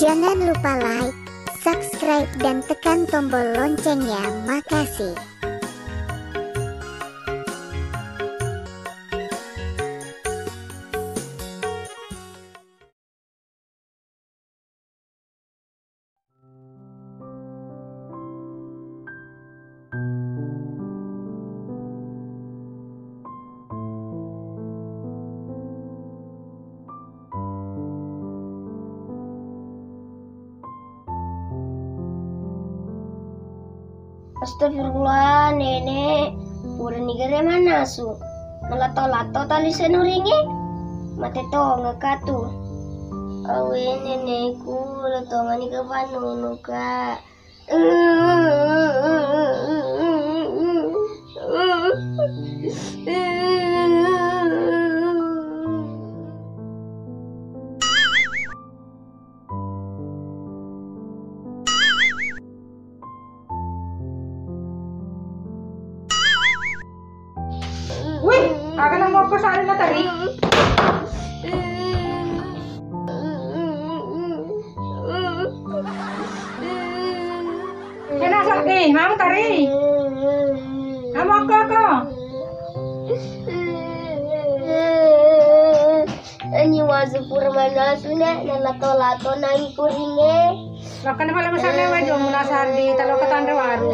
Jangan lupa like, subscribe, dan tekan tombol loncengnya. Makasih. Astagfirullah, nenek. Urang nigere mana su? Nalato-lato tali senuringe. Mate to ngekatu. Awe nenekku, latongan ika panunu ka. Wih, akan mau ke sana tadi. Enak sakit, mau tari. Kamu kok? Anyi masuk purmana suna nalato-lato nang kuringe. Lakan pala masana wajo munasardi talo katandre waru.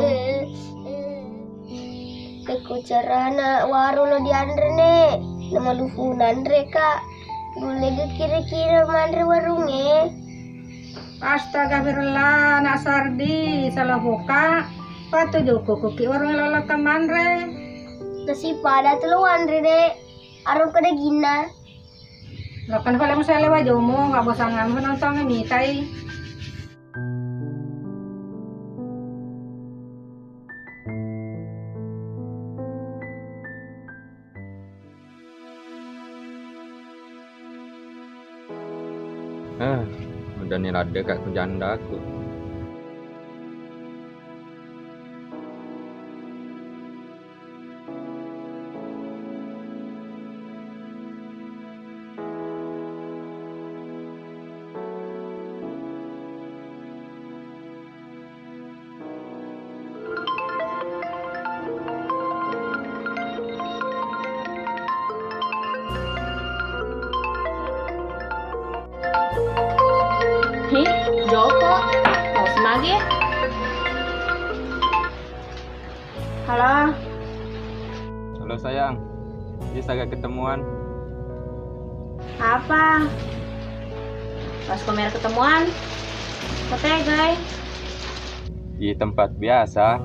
Kekucarana waru lo diandre ne. Nama lufunan reka. Dule kira-kira mandre warunge. Astagfirullah, nak sardi salah boka. Patu joko koki warung lala kamandre. Nasi pada telu andre de. Arung kada gina. Lakan pala masala wajo mo nggak bosangan menonton ini tai. Udah nih ada kak janda aku. Joko, mau semagi? Halo, Halo sayang, bisa gak ketemuan? apa? Pas komer ketemuan? Katanya guys. Di tempat biasa.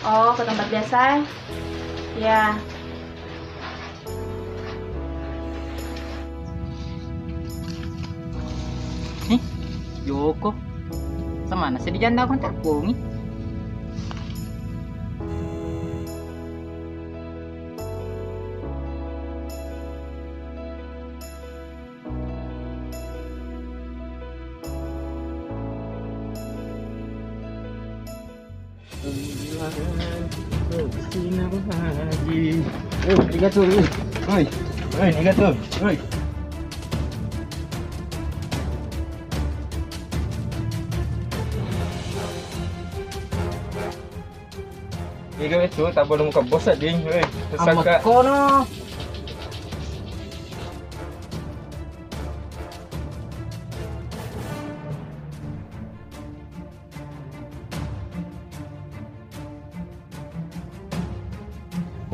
Oh, ke tempat biasa? Ya. Joko, sama mana sih di janda kontak bungi? Niga tuh, oi, niga tuh, oi. Niga itu tak boleh muka bos ding, oi. Tersangka. Kono.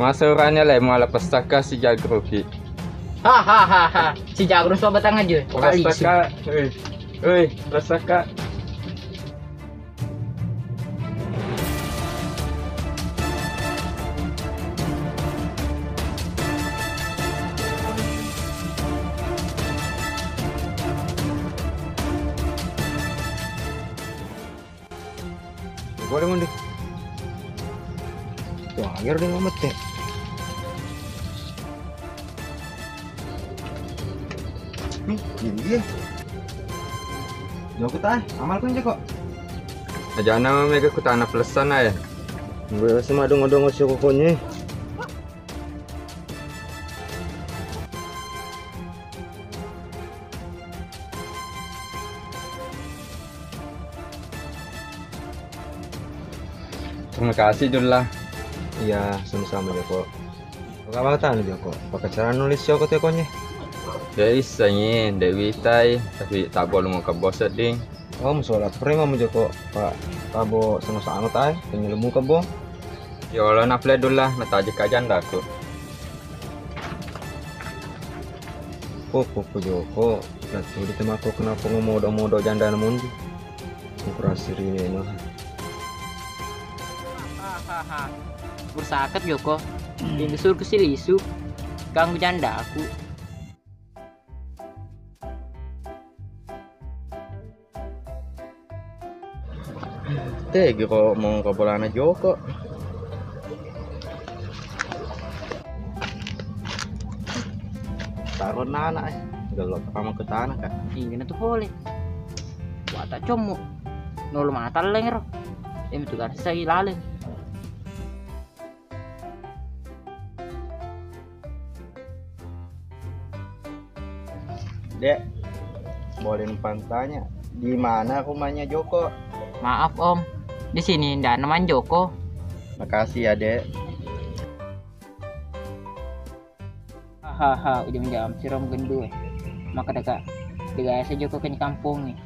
Masurannya lah malah pestaka si Jagro ki. Hahaha, si Jagro sobat tangan aja. Pestaka, oi, pestaka. Boleh mundi. Tuh, agar dia ngamet deh. Ini. Jauh kita, amal pun kok. Aja nama mereka ku tanah pelesan ya. Gue semua dong si kokonya. Terima kasih Dul lah. Iya, sama-sama Joko. Kau apa tahu Joko? Pakai cara nulis Joko tekonya. Dia isengin Dewi Tai, tapi tak boleh mau ke bos ding. Oh, musola prima mo Joko. Pak, kabo sama-sama tai, penyelemu kabo. Ya Allah nak play Dul lah, nak tajik aja aku. Kok Joko, tuh di tempat aku kenapa ngomodo janda namundi? Kurasi rini mah. Hahaha. Bursaket Joko. Tinggal suruh ke sini isu. Ganggu janda aku. Tegi kok mau ke bolana Joko. Taruh anak gelok sama ke tanah kak. Ingin tuh boleh. Wata comu. Nol mata lengero. Em tu kan saya lalu. Dek, boleh numpang tanya, di mana rumahnya Joko? Maaf Om. Di sini ndak namanya Joko. Makasih ya Dek. Hahaha, udah menjam si Rom gendut. Maka dekat saya Joko ke kampung nih.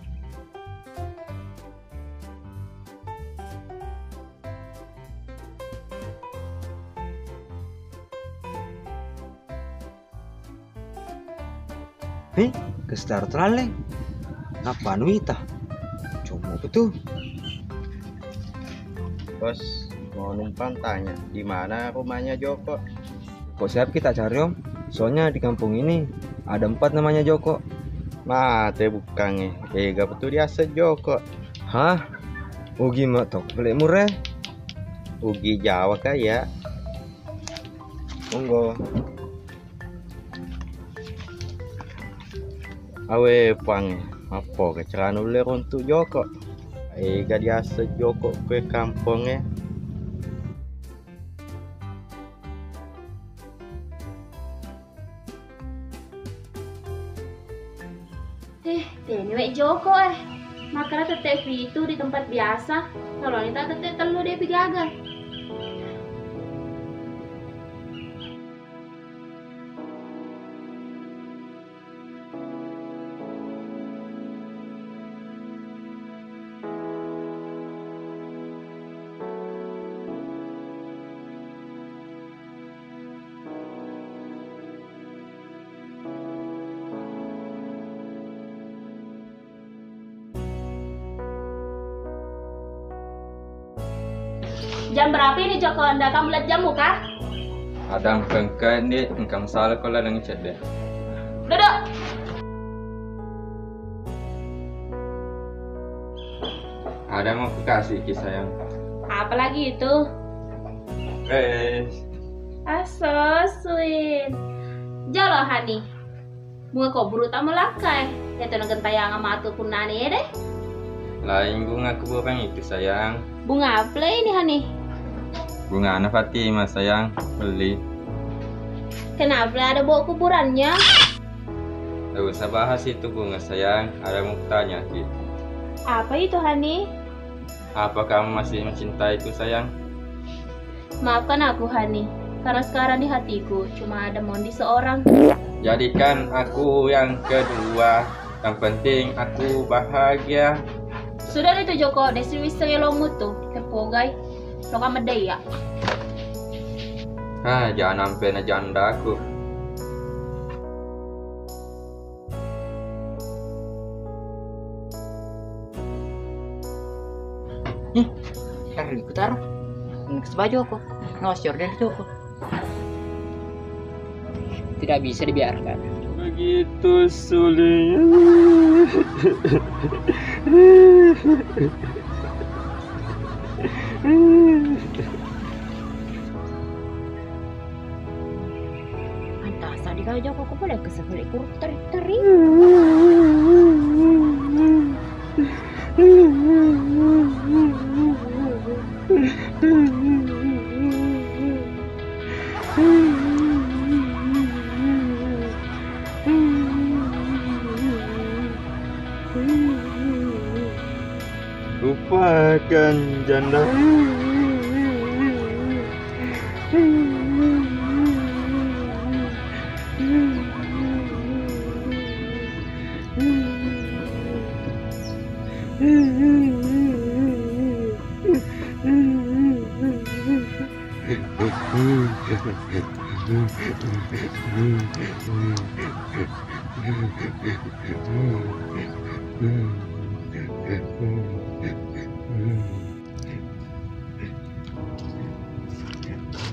Ke Star Trale. Ngapa Wita? Cuma betul. Bos, mau numpang tanya, di mana rumahnya Joko? Kok siap kita cari Om? Soalnya di kampung ini ada 4 namanya Joko. Mate bukannya, gak betul dia Joko. Hah? Ugi matok beli murah? Ugi Jawa kaya. Monggo. Awe pang apa kecerahan ular untuk Joko? Gak dia Joko ke kampungnya. Anyway Joko makanan tetep itu di tempat biasa. Kalau ini tak tetep telur dia pigagal. Jam berapa ini Joko? Anda kamu lihat jamu kah? Ada pengkan ni, engkau salah kalau nang chat deh. Duduk. Ada mau kasih kisah yang. Apa lagi itu? So sweet. Jalo Hani. Bunga kau buru tamu lakai. Ya tu nak gentayang sama atu kunani deh. Lain bunga keburan itu sayang. Bunga apa ini Hani? Bunga anak Fatimah sayang, beli. Kenapa ada bawa kuburannya? Tak usah bahas itu bunga sayang, ada mau tanya gitu. Apa itu Hani? Apa kamu masih mencintaiku sayang? Maafkan aku Hani, karena sekarang di hatiku cuma ada Mondi seorang. Jadikan aku yang kedua, yang penting aku bahagia. Sudah itu Joko, desi wiseng lomu tuh, kepogai, lo kamu daya. Jangan sampai na janda aku. Kan ikut taruh. Ini sebaju aku. Ngosor dan Joko. Tidak bisa dibiarkan. Begitu sulit. Entah tadi kalau Joko aku boleh kesebalik kuruk tarik-tarik. Lupakan janda. Ya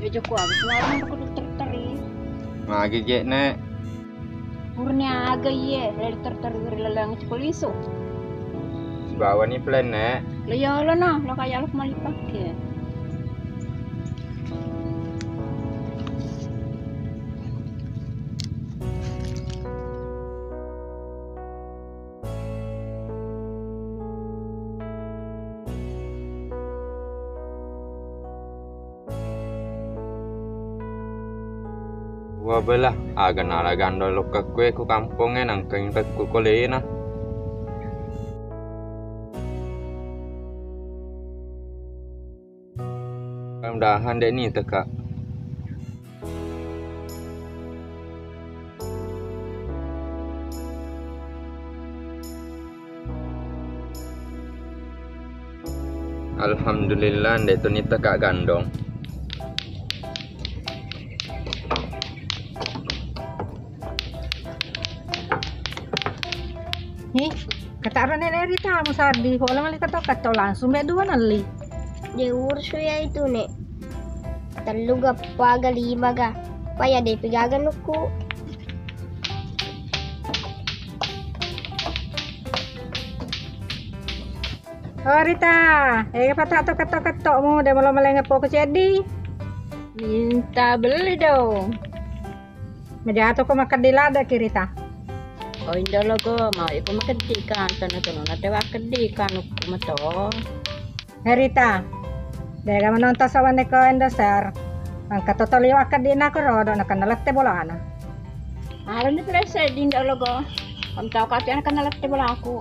Joko habis malam aku terteri. Magi je nek. Purnya agak ye, dari terteri lelang cekuliso. Bawa ni plan nek. Lo ya lo nah, lo kayak lo kembali pakai. Gua belah agan ala gandol lo ke kue ku kampungnya nang keng ke ku kolena. Mudah-mudahan dek ni teka. Alhamdulillah dek tu ni teka gandong. Nih, kata Nenek Rita mo sardi, wala mali kato langsung be dua nali. Dia urso ya itu nek. Telu ga paga lima ga. Paya deh pegagan nuku. Oh Rita, kata kato mo, deh malam malam ngapo ko jadi. Minta beli dong. Majato ko makadilada ki Rita. Oh indah lo go, mau iku makedikan, tanah na tewa kedikan uku mato. Rita, deh ga menonton sawan ko endosar. Ang katotoliyo akadina ko rodo nakanalate bolana. Alam ni presa din indah lo go. Kung tao ka tiyan nakanalate bola ako.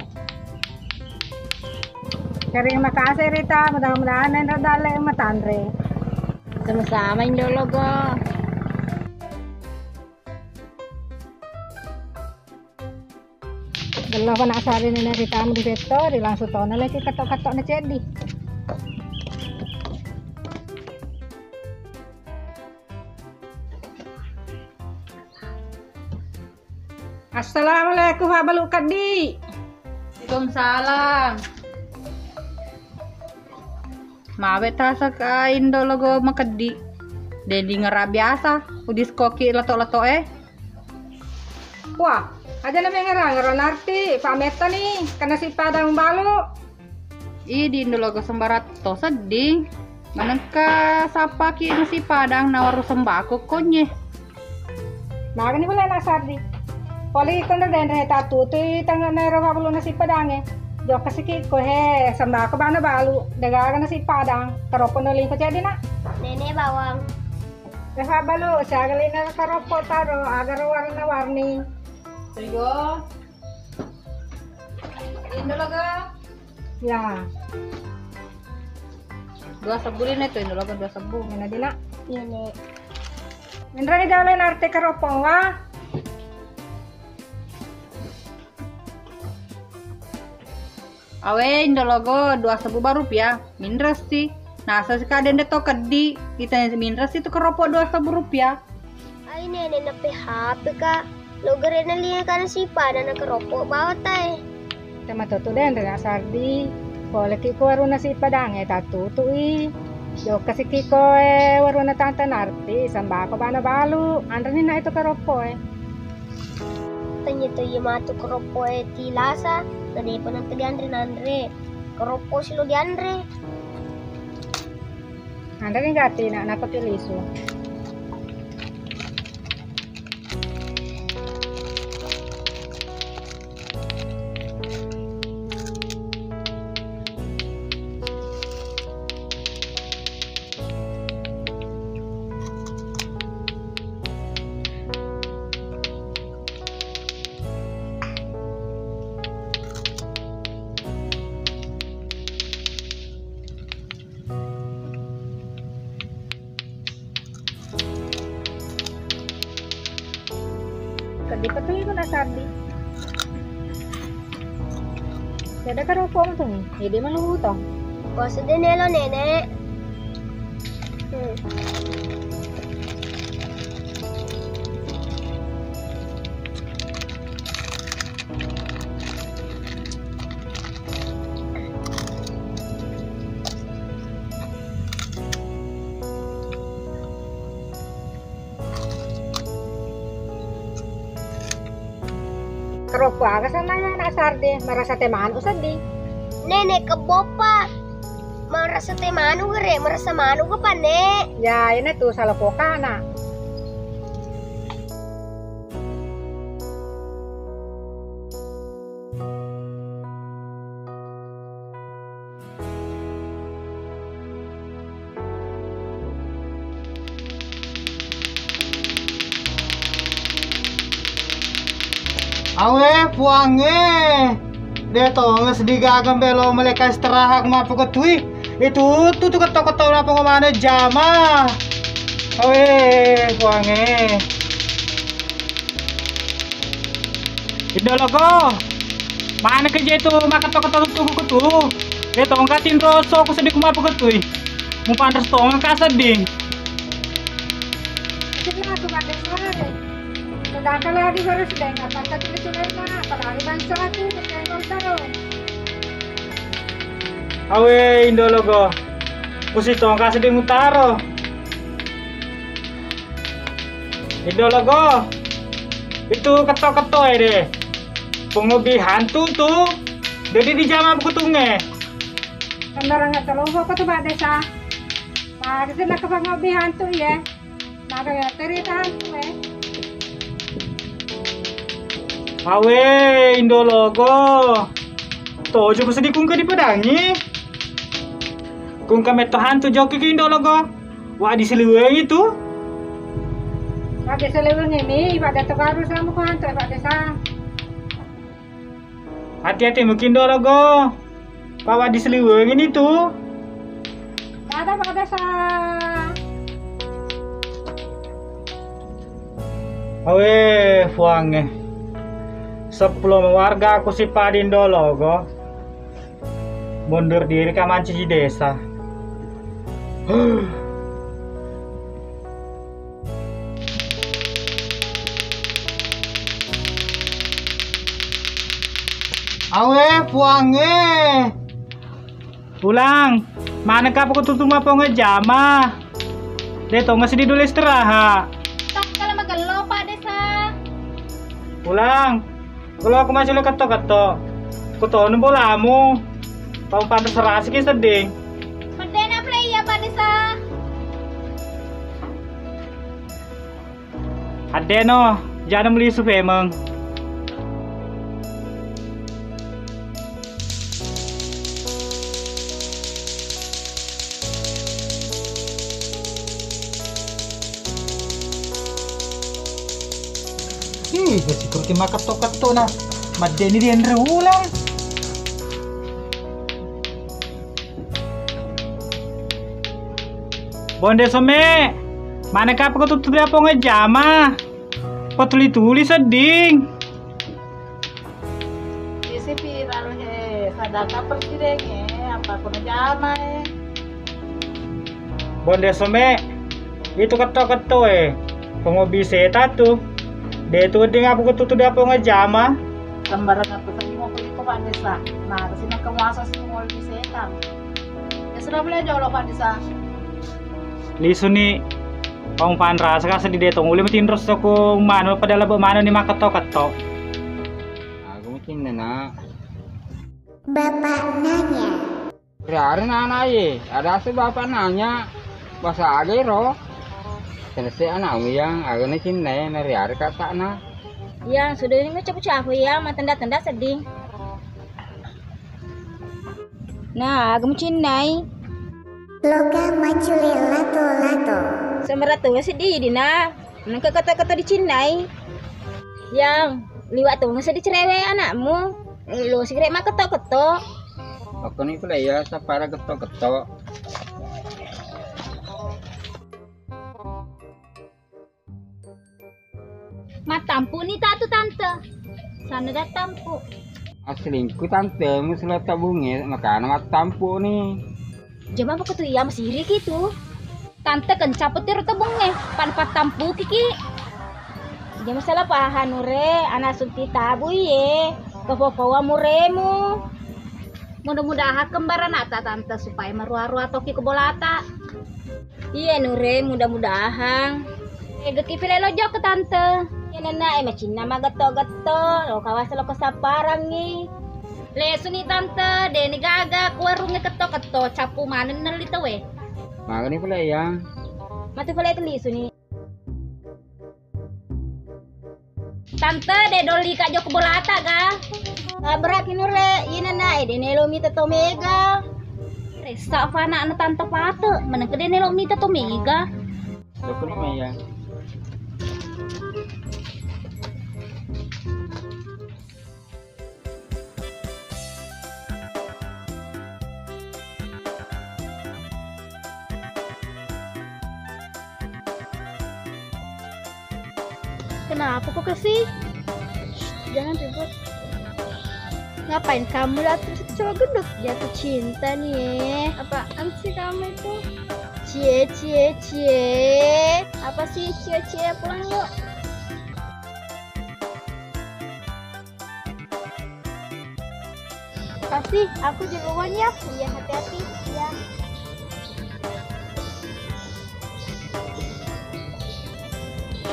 Kering makasih Rita, mudah-mudahan ang radale matandre. Sama-sama indah lo go. Dalawa ko nakasari na Rita mo di beto, langsung to na lagi kato-kato na jadi. Assalamualaikum wabalu kadi. Waalaikumsalam. Mawe tasa ka indo logo makedi. Dedi ngera biasa, udis koki leto-leto Wah, aja namanya ngeran arti pameta nih, karena si padang balu. I di indo logo sembarat to seding. Manengka sapa ki si padang nawaru sembako konye. Nah, ini boleh nasardi. Poli kono den tatu tu tangan nero kabulu nasi padang Jo kasiki ko he sembako bana balu, daga na si padang, karopo no ko jadi na. Nenek bawang. Deha balu, sagali na karopo taro, agar warna-warni. Tuyo. Indo logo. Ya, Dua sabulin na ito, indo logo dua sabu. ngana dina. Iya nek. Indra ni daw arte karopo wa. Awe indo logo dua sabu baru rupiah. Mindras sih. Nah, sekadang deto kedi kita mindras itu keropok 2 sabu rupiah. Ay nenek na HP ka. Logare na liya ka na si pada na keropok bawa tay. Tema tutu den rena sardi. Pole ki ko waruna si padang tatu tu i. Jo kasiki ko waruna tanta narti sambako bana balu. Andra ni na ito karopo Tanya to yamato keropok tilasa. Tadi pa ng Andre. Keropok silo di Andre. Andra ni gati na napakiliso. Kadi patuloy ko na sardi. Kada karopo mo to ni. Hindi man luto. Kosa din nelo nenek. Keropo aga sama ya nak sardi, merasa teman usadi. Nenek ke bopa. Merasa teh manu gere, merasa manu ke pane. Ya ini tuh salah poka nak. Awe puange dia to nges digagam belo mereka istirahat mapu ketui itu tuh ketok-ketok apa kemana jama awe puange itu logo mana kerja itu makan ketok-ketok tubuh ketu dia to ngatin rosok aku sedih mapu ketui mau pantas to ngkas sedih Kita aku pakai sore. Sedangkan lagi baru sudah nggak pakai tulis-tulis mana, apalagi bangsa aku pakai kontaro. awe indo logo kusi to ngkas sedih mutaro indo logo itu ketok-ketok ya deh pengobi hantu tuh jadi di jam aku tunge Kendaraan nggak terlalu kok tuh Pak Desa. Nah, di sini kepengobihan tuh ya. Nah, kayak cerita hantu awe indo logo to juga sedih kung di pedangi kung kamet to hantu joki ke indo logo wah di seliweng itu Pak Desa leweng ini pada terbaru sama kok hantu ya Pak Desa. hati-hati mungkin indo logo bawa di seliweng ini tuh Ada Pak Desa. awe fuange 10 warga aku si Padindo logo mundur diri ke manci di desa awe puange pulang mana ka aku tutup apa ngejama deto masih di dulu istirahat Tak kalau magalo Pak Desa. pulang kalau aku masih lu ketok-ketok aku tahu nembol lamu kamu pantas serasi ki sedih Medena play ya Pak Desa. ada no jangan beli sup emang besi kurti makato-kato na madeni di andre ulang bonde some mana ka aku tutup apa ngejama potuli-tuli seding Isi piralo he, sadaka persidenge, apa kono jama bonde some itu keto-keto pengobi seta tuh dia tuh ding aku ketutup apa ngejama Gambaran apa tadi mau pergi ke Pak Desa. Nah, kesini kemuasa sih mau lebih setan. Ya sudah boleh jauh Pak Desa. lisu ni pang panras ka di detong uli matin ros ko mano pada labo mano ni makato-kato Aku mungkin na. Bapak nanya. Hari nana ye, ada si bapak nanya bahasa agero. Terus anak yang agak ni cina nari hari kata na. Yang sudah ini capek-capek ya, tanda-tanda sedih. Nah, agam cinai. Loga macule lato-lato. Semerat tuh sedih dina. Nangka kata-kata dicinai. Yang liwat tuh nggak sedih cerewet anakmu. Lo sih mah ketok-ketok. Aku ni pula ya, sapara ketok-ketok. Matampu nih tatu tante. Sana dah tampu. Aslingku tante, musuh tabungnya, makanya mat tampu ni. Jama apa tuh ya masih iri gitu. Tante kan capet tiru tabungnya. Panpat tampu kiki. Dia masalah pahan nure, anak sunti tabu ye. Kepopowa muremu. Mudah-mudahan kembaran ata tante supaya maruah-ruah toki ke bolata. Iya nure, mudah-mudahan. Geki pilih lojo ke tante. Yan na macin na magato-gato. Lo kawas lo kasaparang ni. Leso ni tante, deni gaga warung keto-keto capu manen nalito we. Makanya pala yang. Mati pala itu lisu ni. Tante de doli kak jok bolata ga. Berak kinure ina na dene lo mita to mega. Resa fana anu tante pate, mana ke dene lo mita to mega. Joko ni mah yang. Kenapa kok kasih? Jangan ribut. Ngapain kamu datang ke cowok gendut? Jatuh cinta nih. Apaan sih kamu itu? Cie. Apa sih cie? Pulang yuk. Kasih, aku duluan ya. Iya, hati-hati. Ya.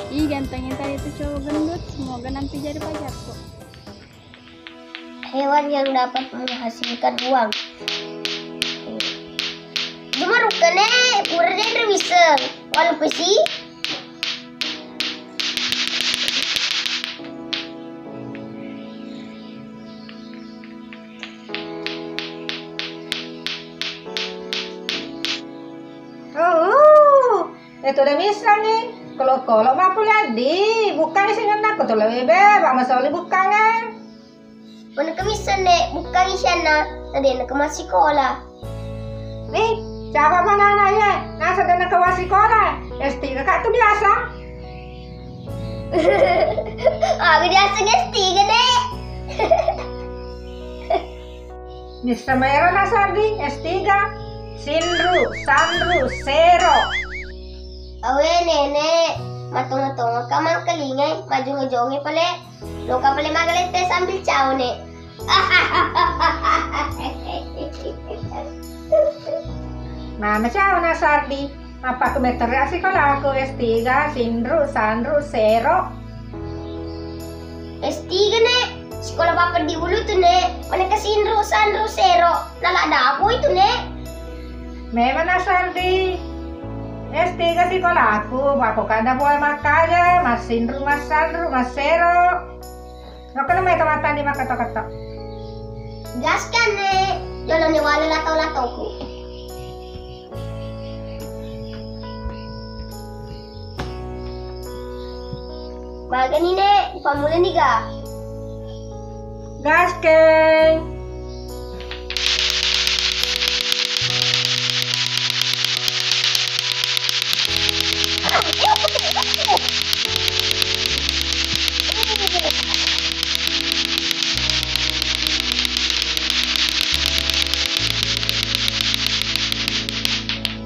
Ih, gantengnya tadi itu cowok gendut. Semoga nanti jadi pacarku. Hewan yang dapat menghasilkan uang. Dumarukane purade bisa. Walau pesi. Oh, itu udah bisa nih. Kalau mah puladi, bukan sih ngendak ko tuh lebih bebas masalah bukan kan. Mana kemisan nek bukan isana, tadi nak masih sekolah. Nih, siapa mana anaknya? Nasa dan nak masih sekolah. SD kakak tuh biasa. Aku biasa SD gede. Mr. Mayro Nasardi S3. Sandru, Sero. Awe nenek, matong-matong kamang kalingay, maju ngejongi pale. Loka pale magalete sambil caw nek. Nah, macam Nasardi. Apa kebetulan sih kalau aku S3, Sandru, Sero. S3 nek. Sekolah bapak di Ulu tuh nek. Mana ke Sandru, Sero. Nala ada aku itu nek. Memang Nasardi. S3 sih kalau aku kada boleh makanya, Mas Sandru, Mas Sero. Nggak kena main tomatan di maka ketok-ketok. Gas kan nek. Jalan ni wala latau-latauku. Bagan ini nek, pamulan nih ga. Gas keng.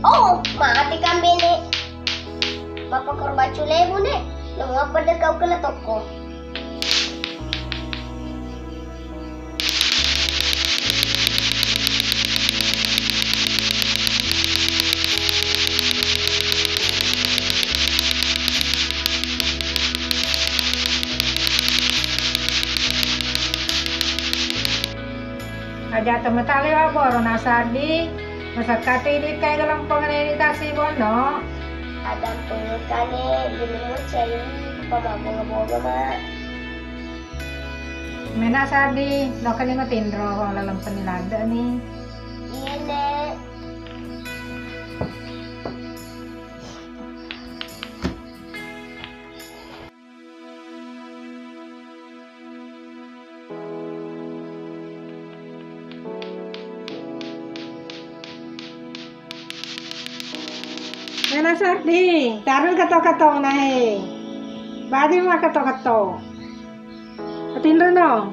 Oh, mati kami nek. Bapak korban culemu nek. Yang apa dah kau kena toko. Aja temen tali apa Nasardi. Masa kati ini kayak dalam pengen kasih bono. Ada pengekane di rumah cari pamabunga-bunga mak. Mena Sardi, lo kan yung tindro kung lalang panilada ni. Iya nek. Mena Sardi, taruh kato-kato na he. Badi mo kato-kato. Tindro no.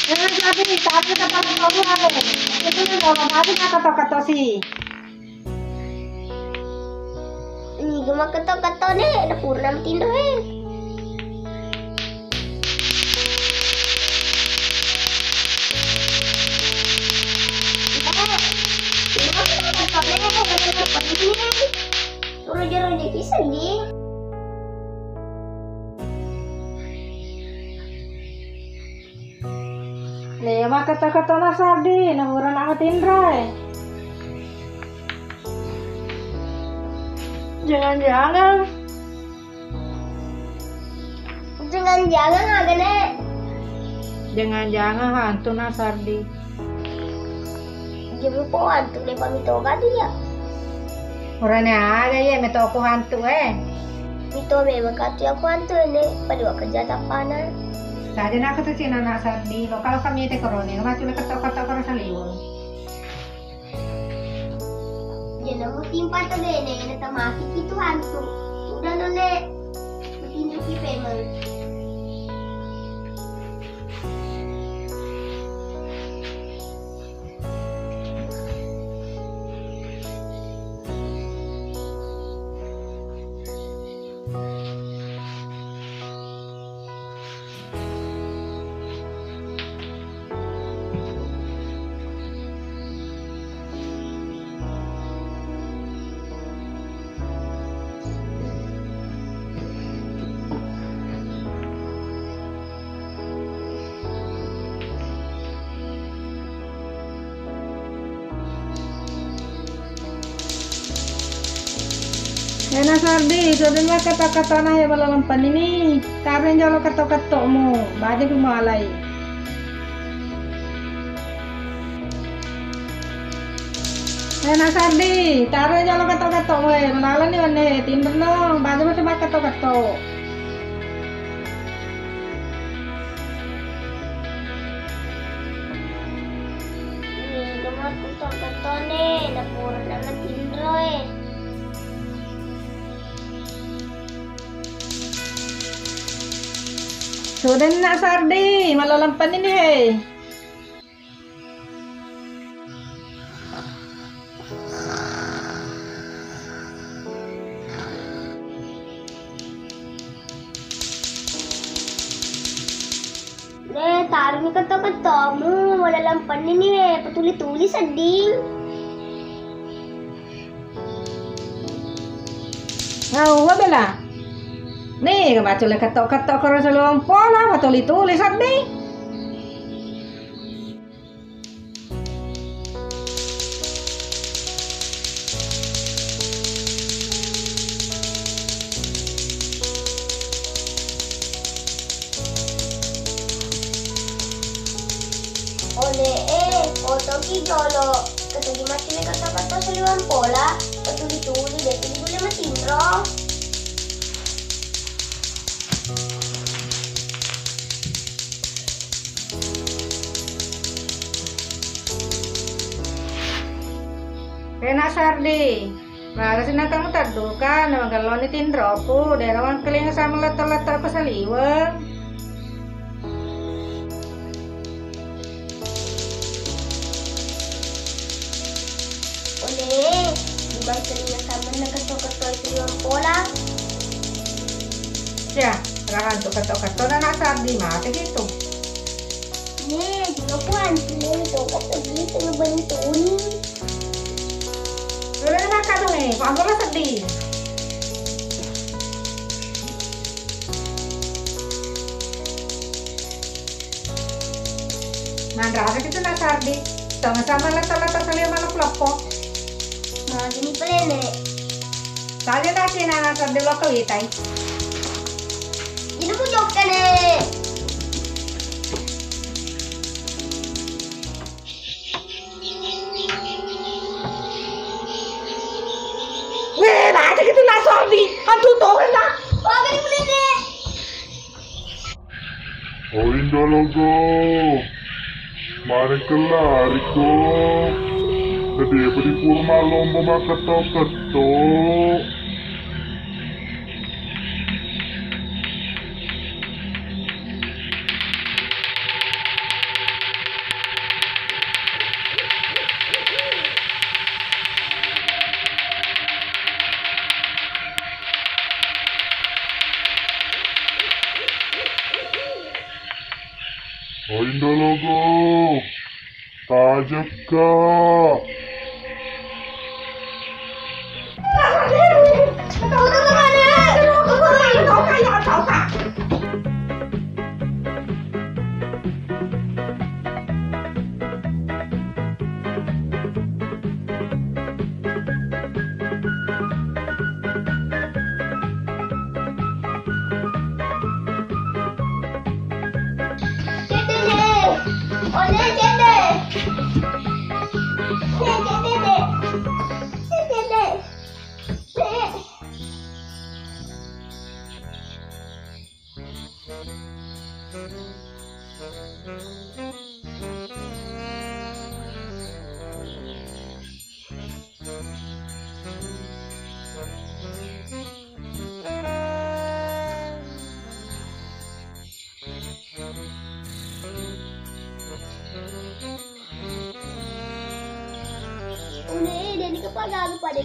Mena Sardi, taruh kato-kato na he. Ito na mo, badi mo kato-kato si. Ini cuma ketok-ketok nek, ada purnam tindo he. sedih. Nih mah kata-kata Mas Sardi, namuran amat Indra. Jangan-jangan Jangan-jangan agane Jangan-jangan hantu Mas Sardi. jadi po hantu le pamito ka ya. Orangnya ada ya meto aku hantu Mito me makatu aku hantu ne paliwa kerja tapana. Tadi nak kata Cina Nak Sardi, lo kalau kami te koroni, lo macam kata-kata korang saliwal. Jadi mo timpa to le ne na tamaki itu hantu. Udah no le tinduki pemang. Nak Sardi, jodohnya kata-kata na ya balalampan ini. Karena jalo kata-kata mo, baca kumalay. Nak Sardi, taruh jalo kata-kata mo malalan ni wane, timber no, baca macam kata-kata. Ni gamot kuto-kuto ne napura na tindro Sudah Nak Sardi, malalampan ini taruh ni kata-kata mu wala lampan ni patuli-tuli seding. Wah bela. Nih, baca le kata-kata korang selalu pola, patuli-tuli Sardi. Ole foto ki jolo kata di mati kata-kata seliwan pola patuli-tuli deh tuli boleh matindro. Nak Sardi, bagas na kamu tadukan, naman galon ni tindroku, dahil naman kalinga sama letak-letak ko sa liwag. Ole, di bang telinga sama na kato-kato seliwan pola. Ya, rahan to kato-kato na Nak Sardi, mati gitu. Ne, juga puan seliwan kato gitu ngebantuin. Udah nak kadang kok aku sedih. Mandra ada gitu Nak Sardi, sama-sama letak-letak kalian malu pelopok. Nah, gini pelene. Tadi nasi Nak Sardi lo kewitai. Ini mau jok kene. Weh, ada gitu Nak Sardi, hantu tuh kan? Wah, gini pelene. Oh Indologo, mari kelari ko. Gede pedi kurma lomba makato-kato. Oh Indologo, tajak ka. Tunggu, tunggu,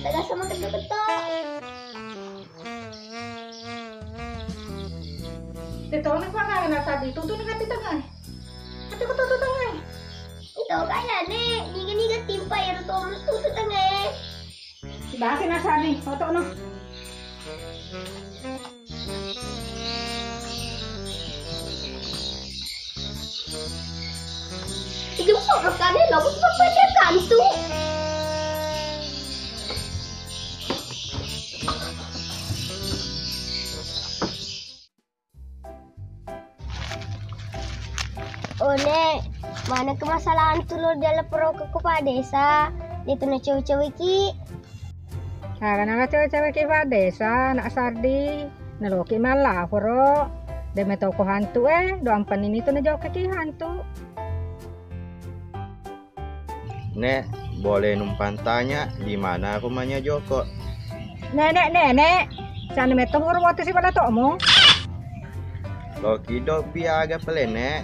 tegas sama ketok-ketok. Ditolak pa nga na tadi. Tuto na kati tangay. Kati ko tuto tangay. Ito kaya nek, niga-niga timpa ya ruto tutut tangay. Bakit na sabi? Oto no. Sige mo sobrang kanin, labot mo pa siya kanto. Oh nek, mana kemasalahan tulur dalam pro ke kepala desa? Dito na cewek-cewek ki. Karena nga cewek-cewek iba desa, nak sardi, naloki malah puro. Deme toko hantu doang panin itu na jauh kaki hantu. Nek, boleh numpang tanya di mana rumahnya Joko? Nenek, sana metong urut waktu si pada tokmu. Loki dok biaga pelenek.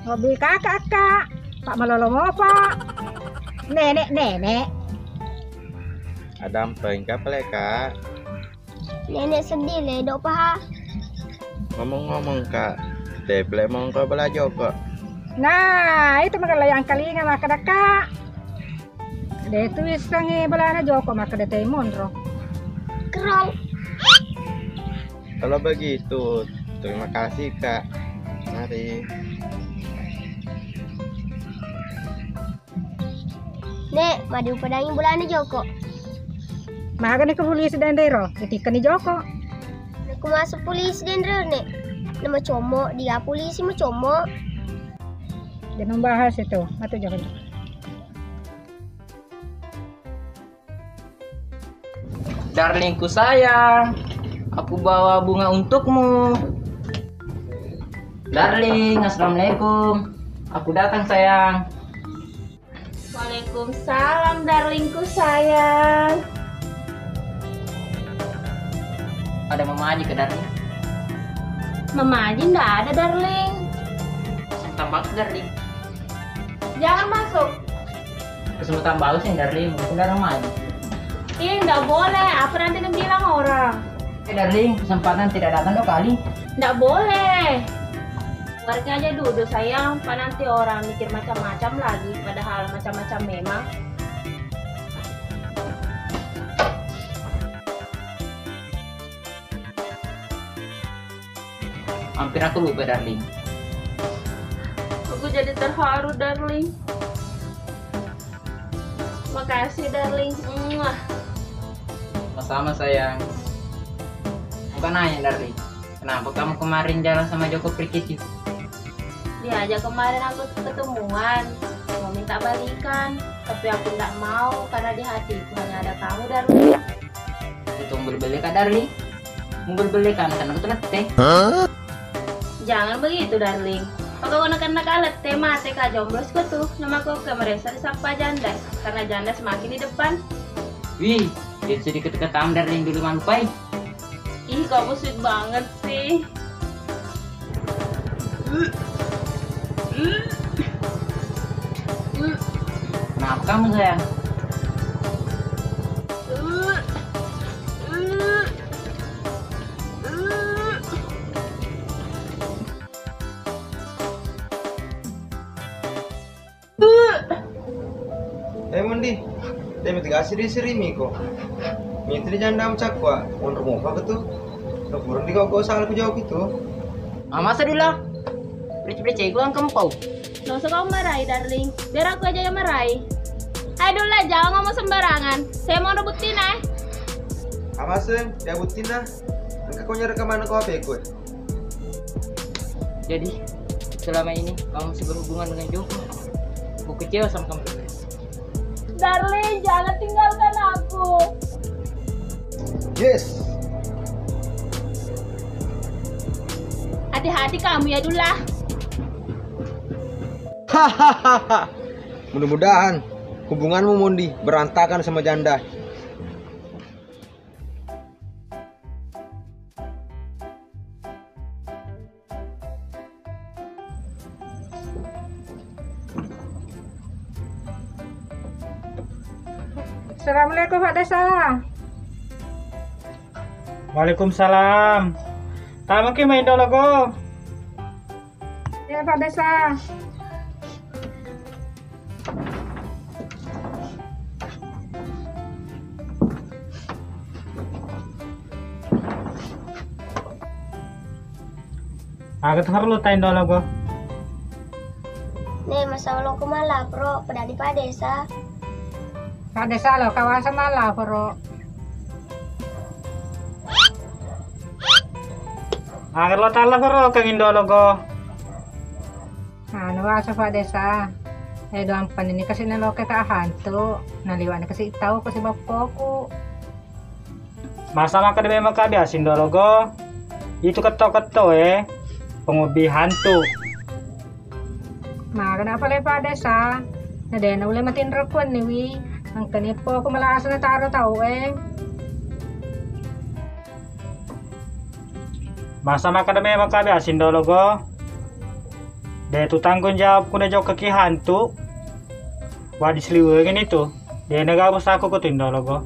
Hobi kakak, Pak Malolo pak. Nenek. Ada ampeng ka peleka. Nenek sedih le, dok paha. Ngomong-ngomong kak, teple mong kau bela Joko. Nah, itu maka yang kali nga maka daka. Dia itu isangi belana Joko maka dia temon ro. Kerong. Kalau begitu, terima kasih kak. Mari. Nek, madu padangin bulana Joko. Maka ni ke polisi dan dero, ketika ni Joko. Aku masuk polisi dan nek. Nama comok, dia polisi mau comok. Dia membahas itu, atau jangan. Darlingku sayang, aku bawa bunga untukmu. Darling, assalamualaikum. Aku datang sayang. Waalaikumsalam darlingku sayang. Ada mama aja ke darling. Mama aja nggak ada darling. Tambah darling. Jangan masuk. Kesemutan bagus sih darling, mungkin ada mama aja. Ih nggak boleh, apa nanti bilang orang. Darling, kesempatan tidak datang 2 kali. Nggak boleh. Keluarga aja duduk sayang, pak nanti orang mikir macam-macam lagi, padahal macam-macam memang. Hampir aku lupa darling. Aku jadi terharu darling. Makasih darling. Sama-sama sayang. Bukan nanya darling, kenapa kamu kemarin jalan sama Joko Prikiti? Dia aja kemarin aku ketemuan, mau minta balikan, tapi aku nggak mau karena di hatiku hanya ada kamu darling. Itu berbeli-beli darling. Berbeli-belikan karena aku letih. Jangan begitu darling. Pokok anak-anak alat tema TK jomblosku tuh nama aku ke mereka disapa janda karena janda semakin di depan. Wih, dia sedikit ketam darling dulu malupai. Ih kamu sweet banget sih. Kenapa kamu sayang? Mondi, dia mitigasi di sirimi ko. Mitri janda cakwa, on rumah apa gitu? Kemudian di kau salah ku jawab itu. Masa dulu lah. Beli-beli gue yang kempau. Nggak usah kamu marahi darling, biar aku aja yang marahi. Ayo dulu lah, jangan ngomong sembarangan. Saya mau rebutin Amasen, dia butin lah. Angka kau nyari kemana kau HP gue? Jadi, selama ini kamu masih berhubungan dengan Joko. Aku kecewa sama kamu. Darling, jangan tinggalkan aku. Yes. Hati-hati kamu ya dulu lah. Hahaha. Mudah-mudahan hubunganmu Mondi berantakan sama janda. Assalamualaikum Pak Desa. Waalaikumsalam. Tama ki main dologo. Ya Pak Desa. Agak harus tain dologo. Nih, masalah lo kumala, bro. Pada di Pak Desa. Pak Desa lo kawasan malah Bro. Agak lo tala bro kangin dologo. Ano asa Pak Desa. Doang pan ini kasi nalo kita hantu. Naliwan kasi itaw ko si bapo ko. Masa maka debe makabiasin dologo. Itu keto-keto pengubi hantu. Maga na pala Pak Desa. Na uli matinrakwan ni Wi. Ang kanipo ko malakas na taro tao Masa maka debe makabiasin dologo. Dia itu tanggung jawab kuna jauh kaki hantu. Wadis liwegin itu. Dia nagabos ako ko tindologo.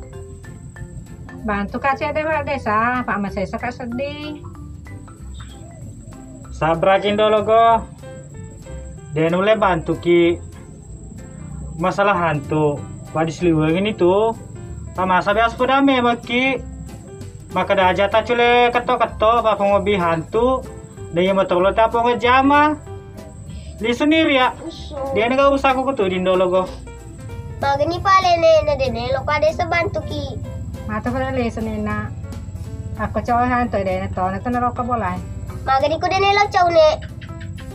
Bantu kasi ada Pak Desa. Pak Masesa ka sedih. Sabrakin dologo. Dia nule bantu ki masalah hantu. Wadis liwegin itu. Pamasa bias pedame maki. Maka dah jata cule keto-keto pa pengobi hantu. Dia matolo ta po ngejama. Di sendiri ya. Dia nggak usah aku tuh di dologo. Magani pala na dene lo Pak Desa bantu ki. Mata pala leso nina. Ako cowok hantu na to. Nato na roka bolay. Magani ko dene lo chow ne.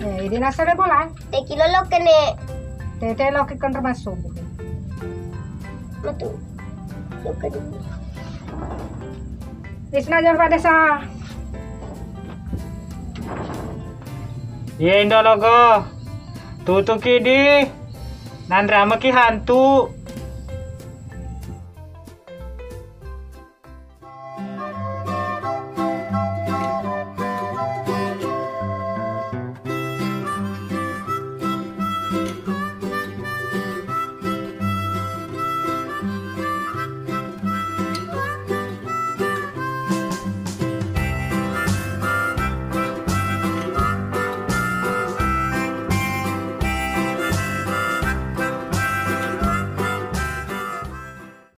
Hindi nasa na bolay. Te kilo lo kene. Tete lo ki kontra masubo. Matu. Lo kene. Isna jar Pak Desa. Iya dologo. Tutu ki di. Nandrama ki hantu.